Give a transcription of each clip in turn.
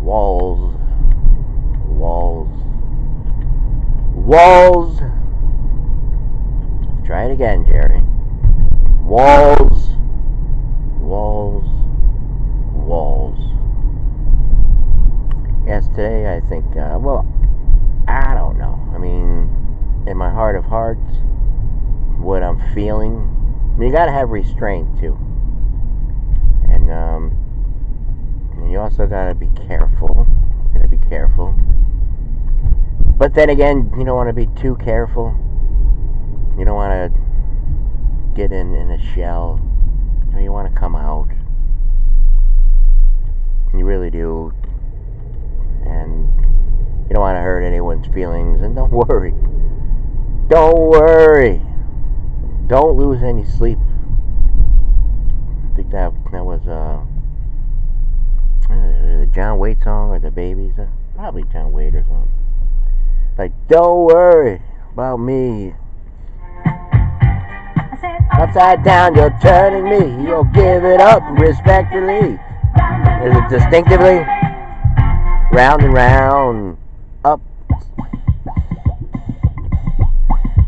Walls. Walls. Walls. Try it again, Jerry. Walls. Walls. Walls. Yes, today I think, I don't know. I mean, in my heart of hearts, what I'm feeling, I mean, you gotta have restraint too. And you also gotta be careful. You gotta be careful. But then again, you don't want to be too careful. You don't want to get in a shell. You want to come out. You really do. And you don't want to hurt anyone's feelings. And don't worry. Don't worry. Don't lose any sleep. I think that was the John Waite song or the Babies. Probably John Waite or something. Like, don't worry about me. Upside down, you're turning me. You'll give it up respectfully. Is it distinctively? Round and round, up.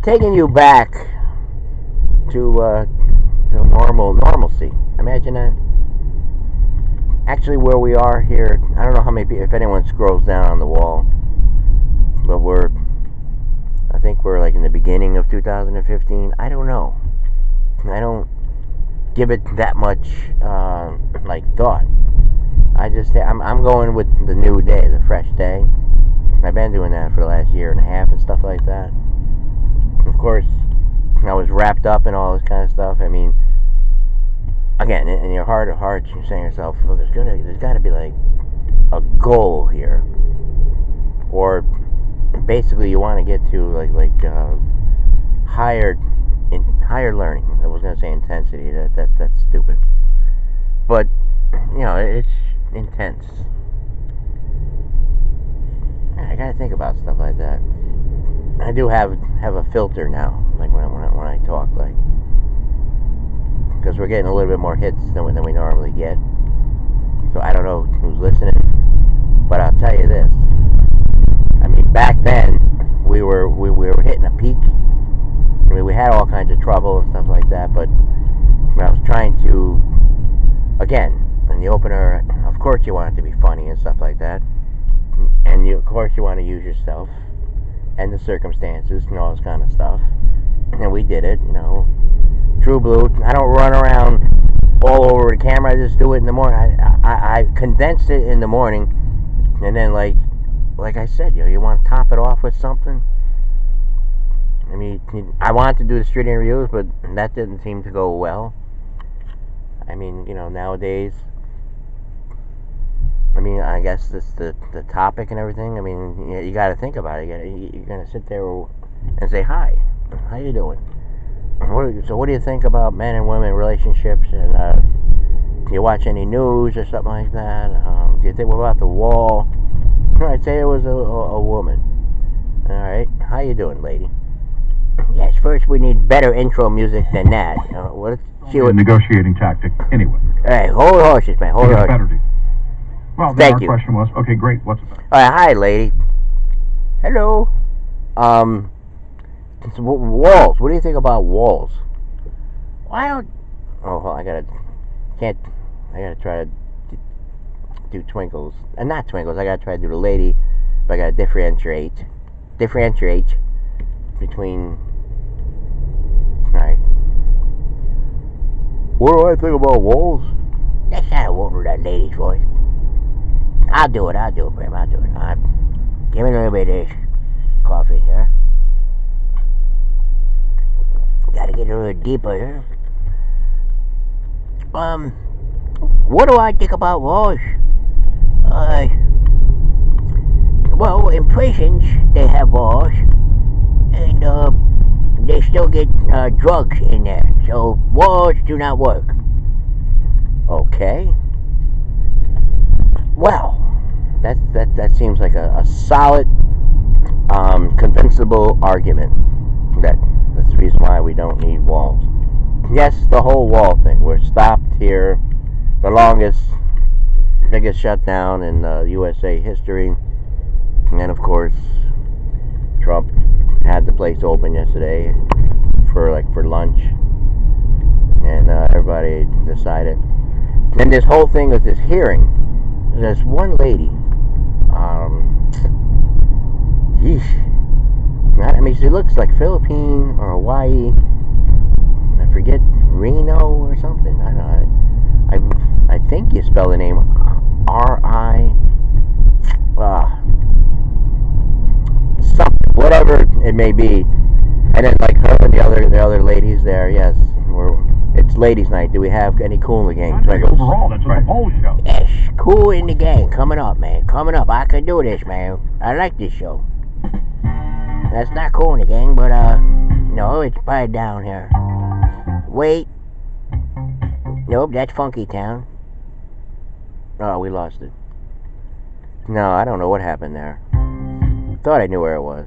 Taking you back to normalcy. Imagine that. Actually, where we are here, I don't know how many people, if anyone scrolls down on the wall, but I think we're like in the beginning of 2015. I don't know. I don't give it that much thought. I'm going with the new day, the fresh day. I've been doing that for the last year and a half and stuff like that. Of course, I was wrapped up in all this kind of stuff. I mean, again, in your heart of hearts, you're saying to yourself, well, there's got to be like a goal here, or basically you want to get to higher learning. I was going to say intensity. That's stupid. But it's intense. I got to think about stuff like that. I do have a filter now, like when I talk, like, because we're getting a little bit more hits than we normally get. So I don't know who's listening, but I'll tell you this. I mean, back then we were hitting a peak. I mean, we had all kinds of trouble and stuff like that, but when I was trying to, again, in the opener, of course you want it to be funny and stuff like that, and of course you want to use yourself and the circumstances and all this kind of stuff, and we did it, True Blue. I don't run around all over the camera. I just do it in the morning. I condense it in the morning, and then like I said, you want to top it off with something. I mean, I wanted to do the street interviews, but that didn't seem to go well. I mean, nowadays, I mean, I guess this the topic and everything. I mean, you got to think about it. You're going to sit there and say, hi, how you doing? So what do you think about men and women relationships? And do you watch any news or something like that? Do you think, what about the wall? I'd say it was a woman. All right, how you doing, lady? Yes, first we need better intro music than that. Let's see what negotiating tactic. Anyway. Hey, hold horses, man. Hold horses. Well, then Thank our you. question was, okay, great. What's it? All right, hi, lady. Hello. Walls. What do you think about walls? Why don't? Oh, well, I gotta try to do twinkles, and not twinkles. I gotta try to do the lady, but I gotta differentiate between. All right. What do I think about walls? That's not a woman with that lady's voice. I'll do it, Brim. I'll do it. Give me a little bit of this coffee here. Gotta get a little deeper here. What do I think about walls? Well, in prisons, they have walls, and, they still get, drugs in there, so walls do not work. Okay. Well, that seems like a solid, convincible argument. That's the reason why we don't need walls. Yes, the whole wall thing. We're stopped here the longest biggest shutdown in USA history. And then, of course, Trump had the place open yesterday for lunch, and everybody decided. And this whole thing with this hearing, there's one lady. I mean, she looks like Philippine or Hawaii. I forget, Reno or something. I don't know. I think you spell the name R-I. Something, whatever it may be. And then like her and the other ladies there. Yes, it's ladies' night. Do we have any cool in the gang? Overall, that's what the polls show. Yes, cool in the gang. Coming up, man. Coming up. I can do this, man. I like this show. That's not cool in the gang, but no, it's probably down here. Wait. Nope, that's Funky Town. Oh, we lost it. No, I don't know what happened there. Thought I knew where it was.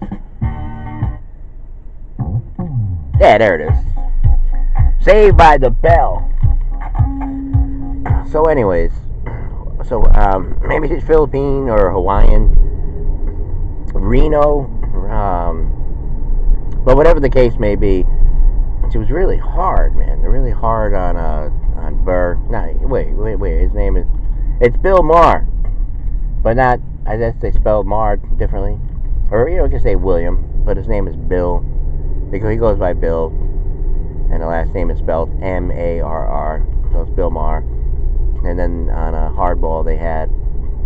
Yeah, there it is. Saved by the Bell. So anyways, maybe it's Philippine or Hawaiian, Reno, but whatever the case may be, she was really hard, man. Really hard on Burr. No, wait. His name is, it's Bill Maher, but not. I guess they spelled Maher differently, or you can say William, but his name is Bill because he goes by Bill, and the last name is spelled M-A-R-R, so it's Bill Maher. And then on a hardball they had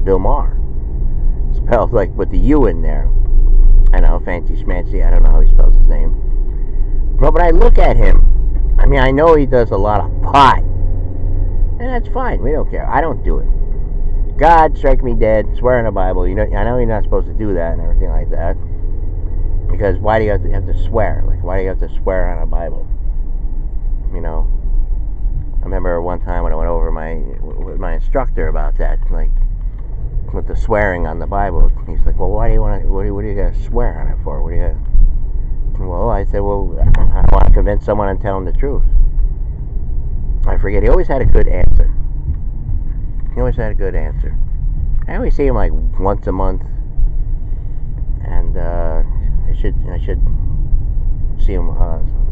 Bill Maher, spelled like with the U in there. I know, fancy schmancy. I don't know how he spells his name. But I look at him. I mean, I know he does a lot of pot, and that's fine. We don't care. I don't do it. God, strike me dead. Swear in the Bible. You know, I know you're not supposed to do that and everything like that. Because why do you have to swear? Like, why do you have to swear on a Bible? You know. I remember one time when I went over with my instructor about that, like with the swearing on the Bible. He's like, "Well, why do you want to? What do you got to swear on it for? What do you got?" Well, I said, "Well, I want to convince someone and tell them the truth." I forget. He always had a good answer. I always see him like once a month, and I should see him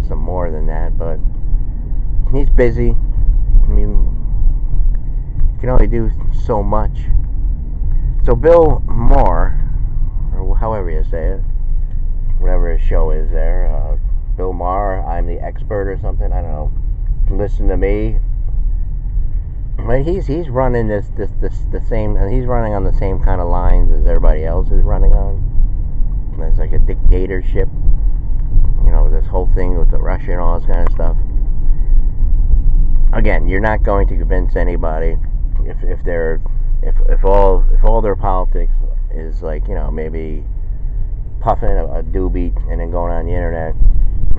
some more than that, but he's busy. I mean, you can only do so much. So Bill Maher, or however you say it, whatever his show is there, Bill Maher, I'm the expert or something, I don't know. Listen to me. But he's running the same, and he's running on the same kind of lines as everybody else is running on. It's like a dictatorship. You know, this whole thing with the Russia and all this kind of stuff. Again, you're not going to convince anybody if all their politics is like, you know, maybe puffing a doobie and then going on the internet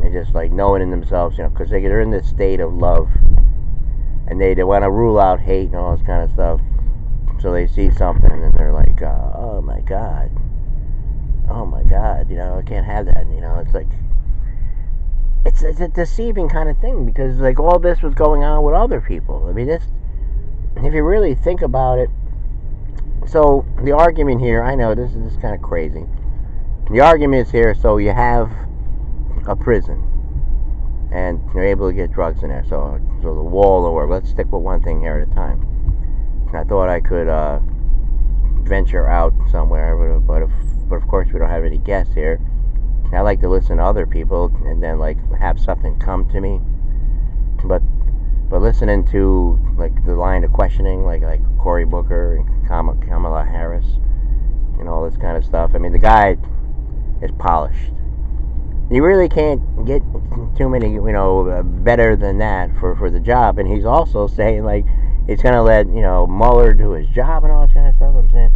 and just like knowing in themselves, you know, because they're in this state of love and they want to rule out hate and all this kind of stuff. So they see something and they're like, oh my God, you know, I can't have that. You know, it's like it's a deceiving kind of thing because like all this was going on with other people. I mean, this, if you really think about it. So the argument here, I know this is kind of crazy. The argument is here, so you have a prison and you're able to get drugs in there, so the wall will work. Let's stick with one thing here at a time. I thought I could venture out somewhere, but of course we don't have any guests here. I like to listen to other people and then like have something come to me, but listening to like the line of questioning, like Cory Booker and Kamala Harris and all this kind of stuff. I mean, the guy is polished. You really can't get too many, you know, better than that for the job. And he's also saying like he's gonna let, you know, Mueller do his job and all this kind of stuff. I'm saying,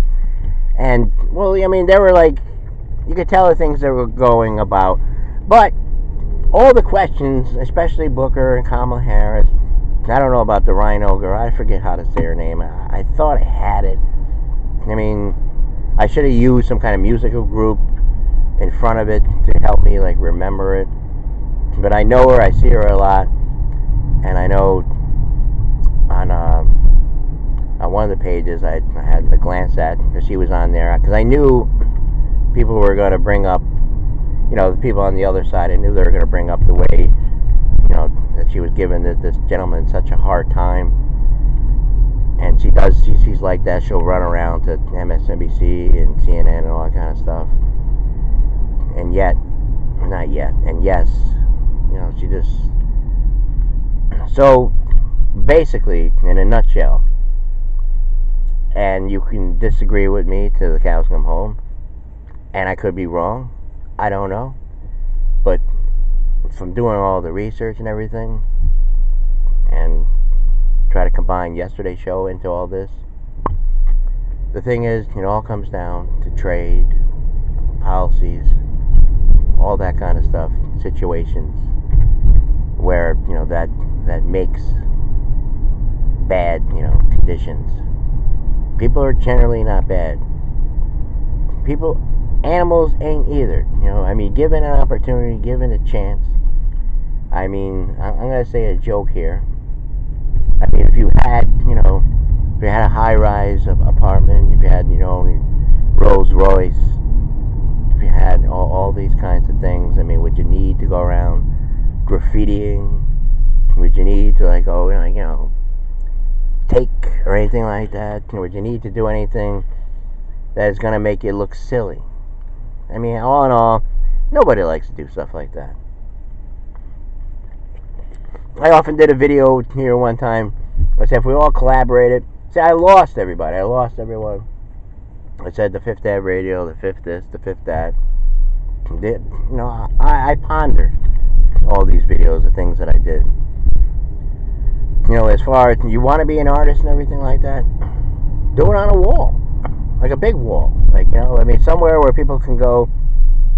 and well, I mean, there were like, you could tell the things that were going about, but all the questions, especially Booker and Kamala Harris. I don't know about the Rhino girl. I forget how to say her name. I thought I had it. I mean, I should have used some kind of musical group in front of it to help me like remember it. But I know her. I see her a lot, and I know on on one of the pages I had to glance at, because she was on there, because I knew people were going to bring up, the people on the other side. I knew they were going to bring up the way, that she was giving this gentleman such a hard time. And she's like that. She'll run around to MSNBC and CNN and all that kind of stuff. And yet, not yet, and yes, she just... So, basically, in a nutshell, and you can disagree with me till the cows come home, and I could be wrong, I don't know, but from doing all the research and everything, and try to combine yesterday's show into all this, the thing is, it all comes down to trade, policies, all that kind of stuff, situations where, that makes bad, conditions. People are generally not bad. Animals ain't either. Given an opportunity, given a chance. I'm going to say a joke here. If you had, if you had a high-rise apartment, if you had, Rolls Royce, if you had all these kinds of things, would you need to go around graffitiing? Would you need to, take or anything like that? Would you need to do anything that is going to make you look silly? All in all, nobody likes to do stuff like that. I often did a video here one time. I said if we all collaborated, I lost everybody. I lost everyone. I said the Fifth Ave Radio, the Fifth this, the Fifth that. I pondered all these videos, the things that I did. As far as you want to be an artist and everything like that, do it on a wall, like a big wall, somewhere where people can go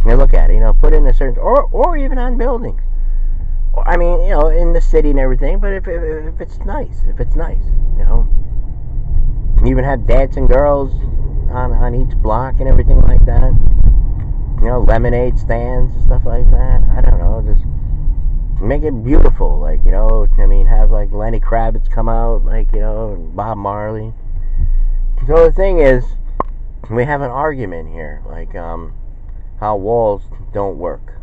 and look at it. Put in a certain, or even on buildings. In the city and everything. But if it's nice, even have dancing girls on each block and everything like that. Lemonade stands and stuff like that. I don't know, just make it beautiful. Have Lenny Kravitz come out, and Bob Marley. So the thing is, we have an argument here, how walls don't work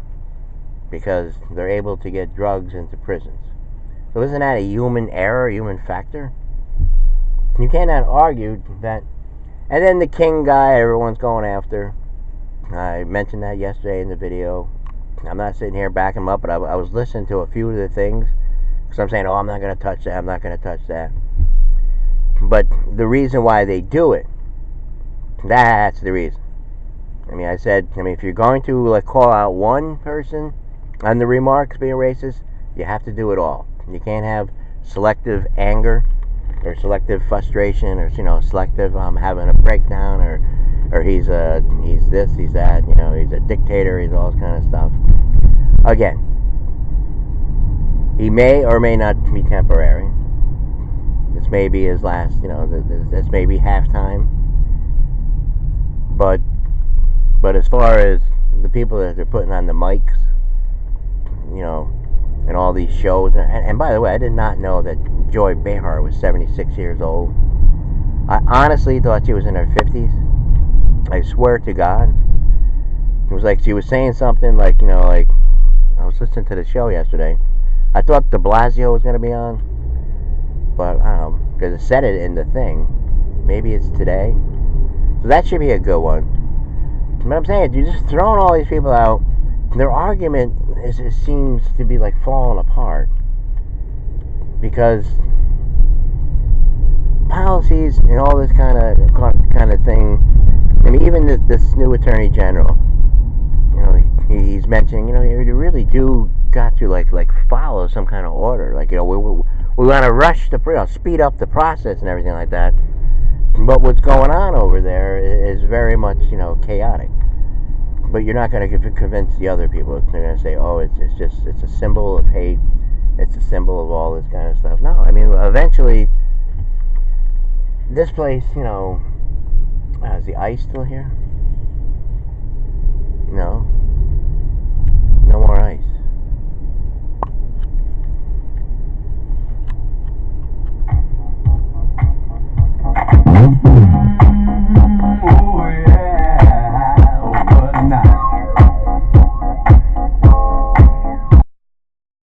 because they're able to get drugs into prisons. So isn't that a human error, a human factor? You cannot argue that. And then the King guy everyone's going after. I mentioned that yesterday in the video. I'm not sitting here backing him up, but I was listening to a few of the things. Because I'm saying, I'm not going to touch that, I'm not going to touch that. But the reason why they do it, that's the reason. I said, if you're going to call out one person on the remarks being racist, you have to do it all. You can't have selective anger or selective frustration or selective having a breakdown or he's this, he's that, he's a dictator, he's all this kind of stuff. Again, he may or may not be temporary. This may be his last, this may be halftime. But as far as the people that they're putting on the mics, and all these shows, and by the way, I did not know that Joy Behar was 76 years old. I honestly thought she was in her 50s. I swear to God. It was like she was saying something I was listening to the show yesterday. I thought de Blasio was going to be on, but I don't know, because it said it in the thing. Maybe it's today. So that should be a good one. But I'm saying, you're just throwing all these people out. Their argument seems to be falling apart because policies and all this kind of thing. Even this new attorney general, he's mentioning, you really do got to follow some kind of order. We want to rush speed up the process and everything like that. But what's going on over there is very much, chaotic. But you're not going to convince the other people. They're going to say, it's a symbol of hate. It's a symbol of all this kind of stuff. No, eventually, this place, is the ice still here? No. No more ice.